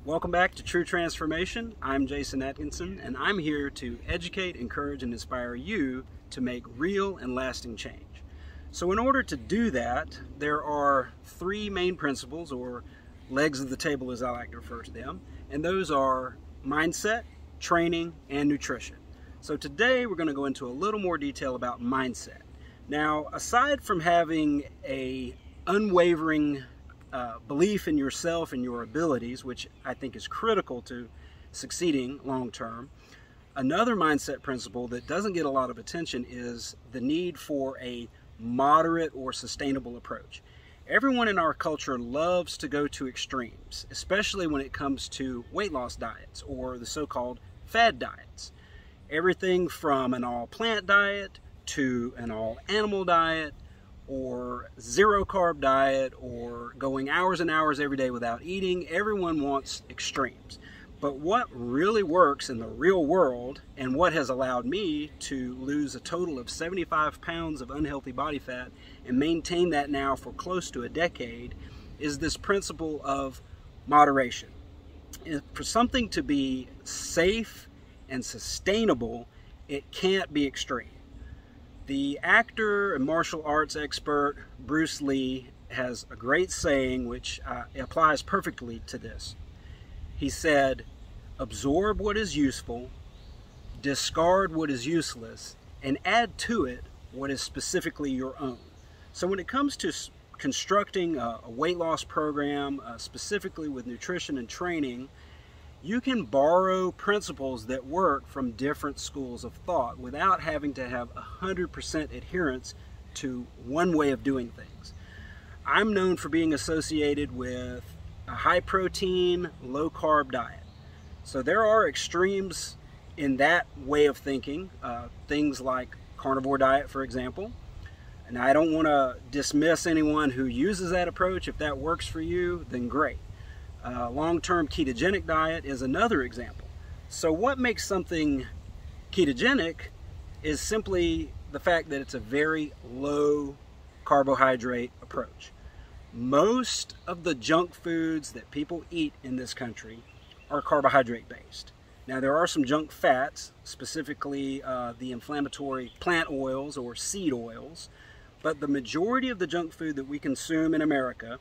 Welcome back to True Transformation. I'm Jason Atkinson, and I'm here to educate, encourage, and inspire you to make real and lasting change. So in order to do that, there are three main principles, or legs of the table as I like to refer to them, and those are mindset, training, and nutrition. So today we're going to go into a little more detail about mindset. Now, aside from having an unwavering belief in yourself and your abilities, which I think is critical to succeeding long term, another mindset principle that doesn't get a lot of attention is the need for a moderate or sustainable approach. Everyone in our culture loves to go to extremes, especially when it comes to weight loss diets or the so-called fad diets. Everything from an all-plant diet to an all-animal diet, or zero carb diet, or going hours and hours every day without eating. Everyone wants extremes. But what really works in the real world, and what has allowed me to lose a total of 75 pounds of unhealthy body fat and maintain that now for close to a decade, is this principle of moderation. And for something to be safe and sustainable, it can't be extreme. The actor and martial arts expert Bruce Lee has a great saying which applies perfectly to this. He said, "Absorb what is useful, discard what is useless, and add to it what is specifically your own." So when it comes to constructing a weight loss program, specifically with nutrition and training, you can borrow principles that work from different schools of thought without having to have 100% adherence to one way of doing things. I'm known for being associated with a high protein, low carb diet. So there are extremes in that way of thinking, things like carnivore diet, for example. And I don't want to dismiss anyone who uses that approach. If that works for you, then great. Long-term ketogenic diet is another example. So what makes something ketogenic is simply the fact that it's a very low carbohydrate approach. Most of the junk foods that people eat in this country are carbohydrate based. Now there are some junk fats, specifically the inflammatory plant oils or seed oils, but the majority of the junk food that we consume in America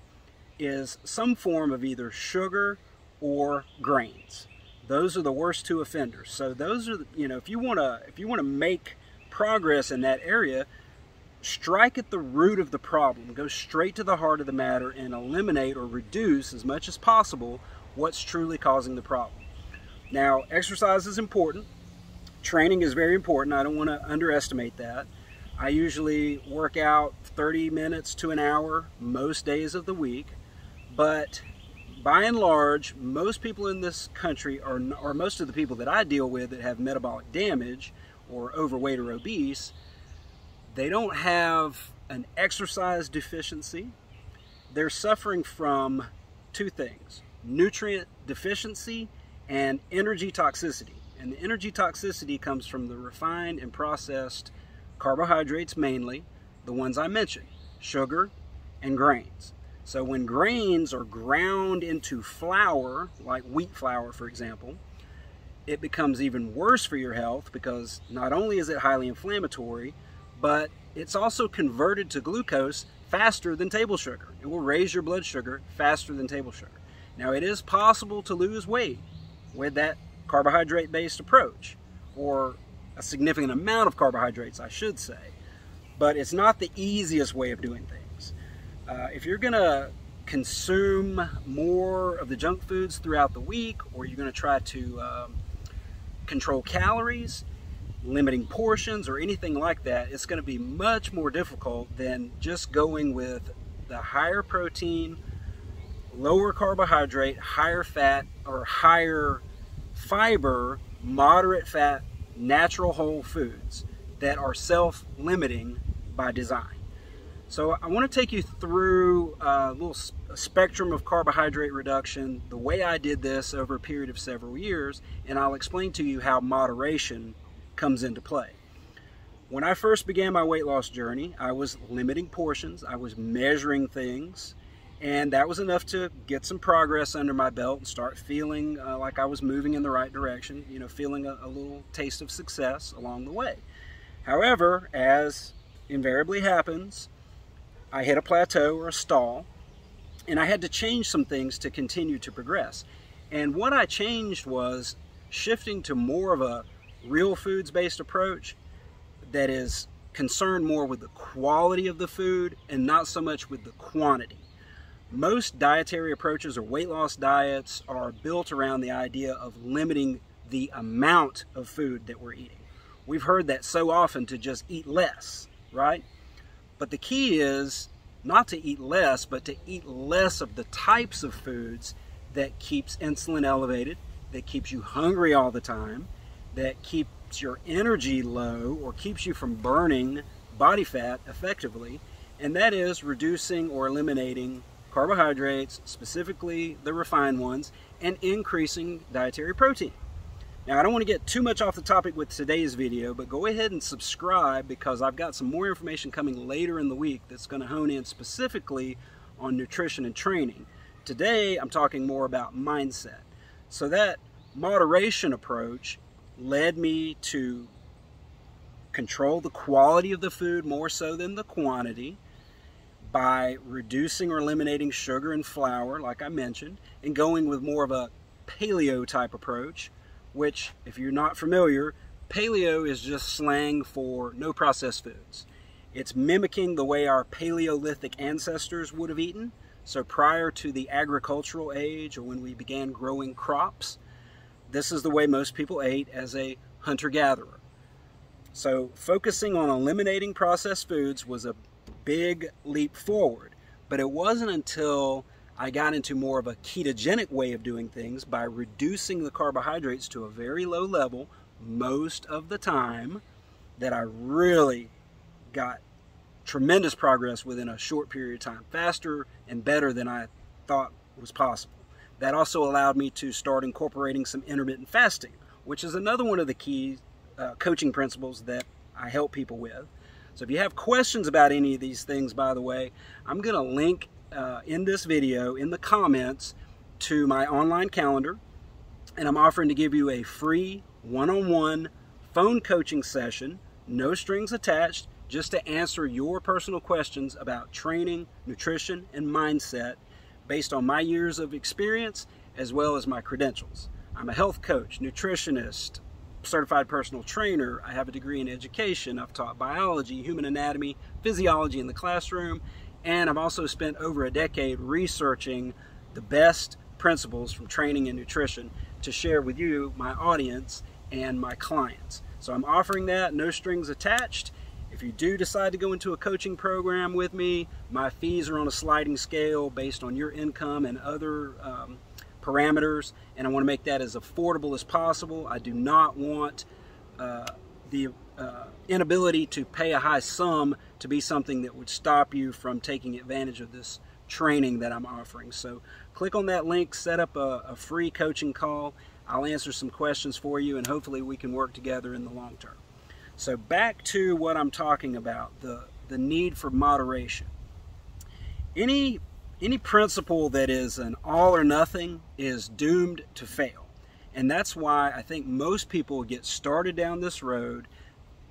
is some form of either sugar or grains. Those are the worst two offenders. So those are, if you want to make progress in that area, strike at the root of the problem. Go straight to the heart of the matter and eliminate or reduce as much as possible what's truly causing the problem. Now, exercise is important. Training is very important. I don't want to underestimate that. I usually work out 30 minutes to an hour most days of the week. But by and large, most people in this country, or most of the people that I deal with that have metabolic damage or overweight or obese, they don't have an exercise deficiency. They're suffering from two things: nutrient deficiency and energy toxicity. And the energy toxicity comes from the refined and processed carbohydrates, mainly the ones I mentioned, sugar and grains. So when grains are ground into flour, like wheat flour for example, it becomes even worse for your health, because not only is it highly inflammatory, but it's also converted to glucose faster than table sugar. It will raise your blood sugar faster than table sugar. Now, it is possible to lose weight with that carbohydrate-based approach, or a significant amount of carbohydrates, I should say, but it's not the easiest way of doing things. If you're going to consume more of the junk foods throughout the week, or you're going to try to control calories, limiting portions, or anything like that, it's going to be much more difficult than just going with the higher protein, lower carbohydrate, higher fat, or higher fiber, moderate fat, natural whole foods that are self-limiting by design. So I want to take you through a little spectrum of carbohydrate reduction, the way I did this over a period of several years, and I'll explain to you how moderation comes into play. When I first began my weight loss journey, I was limiting portions, I was measuring things, And that was enough to get some progress under my belt and start feeling like I was moving in the right direction, you know, feeling a little taste of success along the way. However, as invariably happens, I hit a plateau or a stall, and I had to change some things to continue to progress. And what I changed was shifting to more of a real foods based approach that is concerned more with the quality of the food and not so much with the quantity. Most dietary approaches or weight loss diets are built around the idea of limiting the amount of food that we're eating. We've heard that so often, to just eat less, right? But the key is not to eat less, but to eat less of the types of foods that keeps insulin elevated, that keeps you hungry all the time, that keeps your energy low or keeps you from burning body fat effectively, and that is reducing or eliminating carbohydrates, specifically the refined ones, and increasing dietary protein. Now, I don't want to get too much off the topic with today's video, but go ahead and subscribe, because I've got some more information coming later in the week that's going to hone in specifically on nutrition and training. Today, I'm talking more about mindset. So that moderation approach led me to control the quality of the food more so than the quantity by reducing or eliminating sugar and flour, like I mentioned, and going with more of a paleo type approach, which, if you're not familiar, paleo is just slang for no processed foods. It's mimicking the way our Paleolithic ancestors would have eaten. So prior to the agricultural age, or when we began growing crops, this is the way most people ate as a hunter-gatherer. So focusing on eliminating processed foods was a big leap forward, but it wasn't until I got into more of a ketogenic way of doing things by reducing the carbohydrates to a very low level most of the time that I really got tremendous progress within a short period of time, faster and better than I thought was possible. That also allowed me to start incorporating some intermittent fasting, which is another one of the key coaching principles that I help people with. So if you have questions about any of these things, by the way, I'm going to link in this video in the comments to my online calendar, and I'm offering to give you a free one-on-one phone coaching session, no strings attached, just to answer your personal questions about training, nutrition, and mindset based on my years of experience as well as my credentials. I'm a health coach, nutritionist, certified personal trainer. I have a degree in education. I've taught biology, human anatomy, physiology in the classroom, and I've also spent over a decade researching the best principles from training and nutrition to share with you, my audience, and my clients. So I'm offering that, no strings attached. If you do decide to go into a coaching program with me, my fees are on a sliding scale based on your income and other parameters, and I want to make that as affordable as possible. I do not want the inability to pay a high sum to be something that would stop you from taking advantage of this training that I'm offering. So click on that link, set up a free coaching call. I'll answer some questions for you, and hopefully we can work together in the long term. So back to what I'm talking about, the need for moderation. Any principle that is an all or nothing is doomed to fail. And that's why I think most people get started down this road.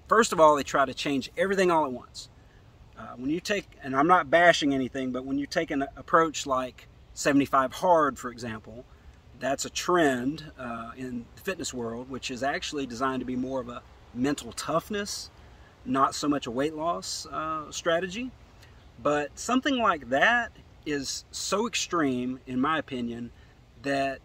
First of all, they try to change everything all at once. When you take, and I'm not bashing anything, but when you take an approach like 75 hard, for example, that's a trend in the fitness world, which is actually designed to be more of a mental toughness, not so much a weight loss strategy. But something like that is so extreme, in my opinion, that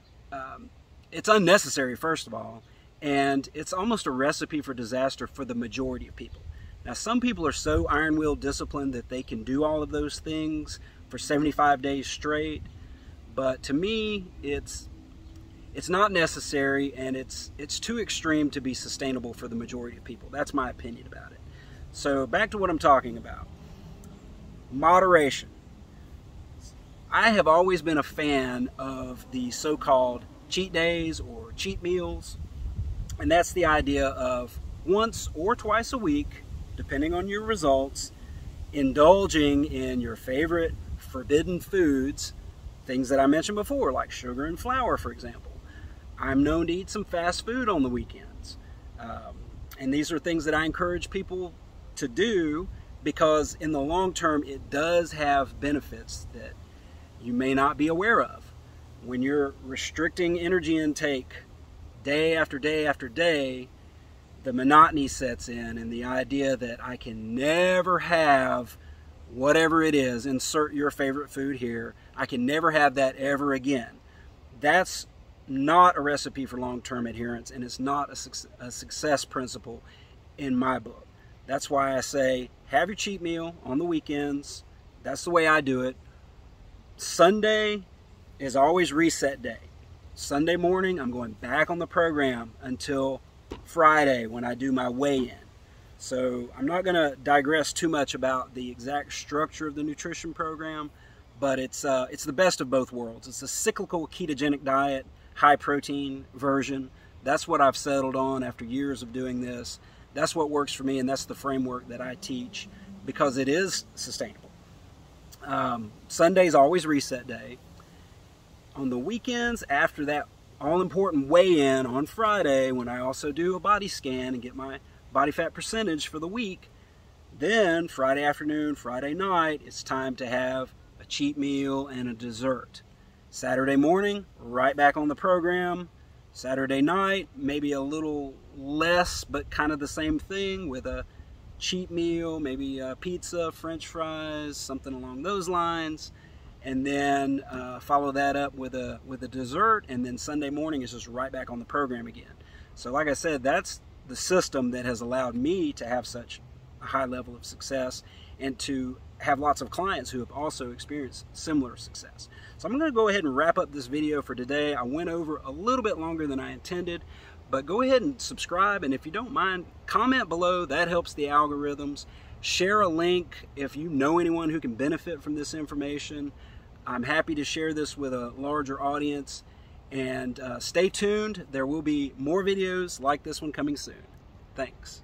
it's unnecessary, first of all, and it's almost a recipe for disaster for the majority of people. Now, some people are so iron-willed disciplined that they can do all of those things for 75 days straight, but to me, it's not necessary, and it's too extreme to be sustainable for the majority of people. That's my opinion about it. So back to what I'm talking about. Moderation. I have always been a fan of the so-called cheat days or cheat meals, and that's the idea of once or twice a week, depending on your results, indulging in your favorite forbidden foods, things that I mentioned before, like sugar and flour, for example. I'm known to eat some fast food on the weekends. And these are things that I encourage people to do because in the long term, it does have benefits that you may not be aware of. When you're restricting energy intake day after day after day, the monotony sets in, and the idea that I can never have whatever it is, insert your favorite food here, I can never have that ever again. That's not a recipe for long-term adherence, and it's not a success principle in my book. That's why I say have your cheat meal on the weekends. That's the way I do it. Sunday is always reset day. Sunday morning, I'm going back on the program until Friday when I do my weigh-in. So I'm not going to digress too much about the exact structure of the nutrition program, but it's the best of both worlds. It's a cyclical ketogenic diet, high protein version. That's what I've settled on after years of doing this. That's what works for me, and that's the framework that I teach because it is sustainable. Sunday's always reset day. On the weekends, after that all-important weigh-in on Friday, when I also do a body scan and get my body fat percentage for the week, then Friday afternoon, Friday night, it's time to have a cheat meal and a dessert. Saturday morning, right back on the program. Saturday night, maybe a little less, but kind of the same thing with a cheat meal, maybe a pizza, French fries, something along those lines. And then follow that up with a dessert, and then Sunday morning is just right back on the program again. So like I said, that's the system that has allowed me to have such a high level of success and to have lots of clients who have also experienced similar success. So I'm going to go ahead and wrap up this video for today. I went over a little bit longer than I intended, but go ahead and subscribe, and if you don't mind, comment below. That helps the algorithms. Share a link if you know anyone who can benefit from this information. I'm happy to share this with a larger audience, and stay tuned. There will be more videos like this one coming soon. Thanks.